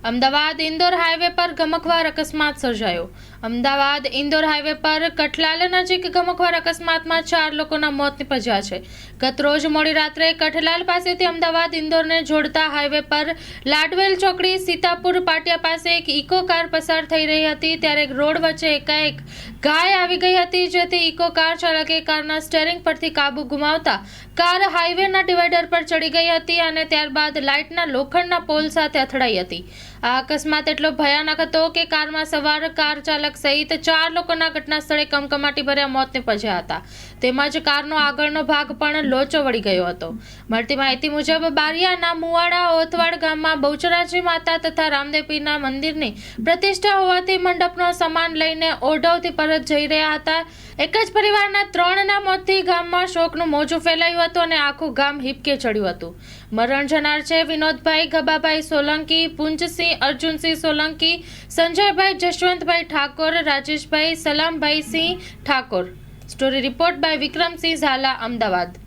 Ahmedabad Indore highway પર ગમખ્વાર અકસ્માત સર્જાયો। અમદાવાદ ઇન્દોર હાઈવે પર કઠલાલ નજીક ગમખ્વાર અકસ્માતમાં 4 લોકોના મોત નિપજ્યા છે। ગત રોજ મોડી રાત્રે કઠલાલ પાસેથી અમદાવાદ ઇન્દોરને જોડતા હાઈવે પર લાડવેલ ચોકડી સીતાપુર પાટિયા પાસે એક ઇકો કાર પસાર થઈ રહી હતી ત્યારે રોડ વચ્ચે એકાએક ગાય આવી ગઈ હતી, જેથી ઇકો કાર ચાલકે કારના સ્ટીયરિંગ પરથી કાબુ ગુમાવતા કાર હાઈવેના ડિવાઈડર પર ચડી ગઈ હતી અને ત્યારબાદ લાઇટના લોખંડના પોલ સાથે અથડાઈ હતી। આ અકસ્માત એટલો ભયાનક હતો કે કારમાં સવાર કાર ચાલક સહિત 4 લોકોના ઘટના સ્થળે કમકમાટી ભર્યા મોત નિપજ્યા હતા, તેમજ કારનો આગળનો ભાગ પણ લોચો વળી ગયો હતો। મળતી માહિતી મુજબ બારિયાના મુવાડા ઓથવાડ ગામમાં બહુચરાજી માતા તથા રામદેવ પીરના મંદિરની પ્રતિષ્ઠા હોવાથી મંડપનો સામાન લઈને ઓઢવથી પરત જઈ રહ્યા હતા। એક જ પરિવારના 3ના મોતથી ગામમાં શોકનું મોજું ફેલાયું હતું અને આખું ગામ હિપકે ચડ્યું હતું। મરણ જનાર છે Vinodbhai Gababhai Solanki, Punjsinh Arjunsinh Solanki, Sanjaybhai Jashvantbhai Thakor, Rajeshbhai Salambhai Sinh Thakor. Story report by Vikramsinh Jhala, Ahmedabad.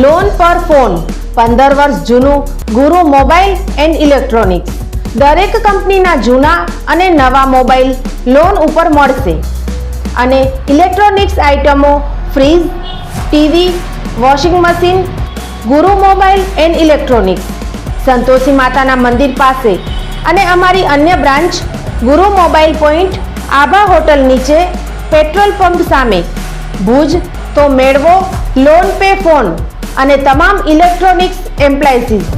Loan પર ફોન 15 વર્ષ જૂનું ગુરુ મોબાઈલ એન્ડ ઇલેક્ટ્રોનિક્સ। દરેક કંપનીના જૂના અને નવા મોબાઈલ લોન ઉપર મળશે અને ઇલેક્ટ્રોનિક્સ આઇટમો ફ્રીજ, ટીવી, વોશિંગ મશીન। ગુરુ મોબાઈલ એન્ડ ઇલેક્ટ્રોનિક્સ સંતોષી માતાના મંદિર પાસે અને અમારી અન્ય બ્રાન્ચ ગુરુ મોબાઈલ પોઈન્ટ આભા હોટલ નીચે પેટ્રોલ પંપ સામે ભુજ। તો મેળવો લોન પે ફોન અને તમામ ઇલેક્ટ્રોનિક્સ એપ્લાયન્સીસ।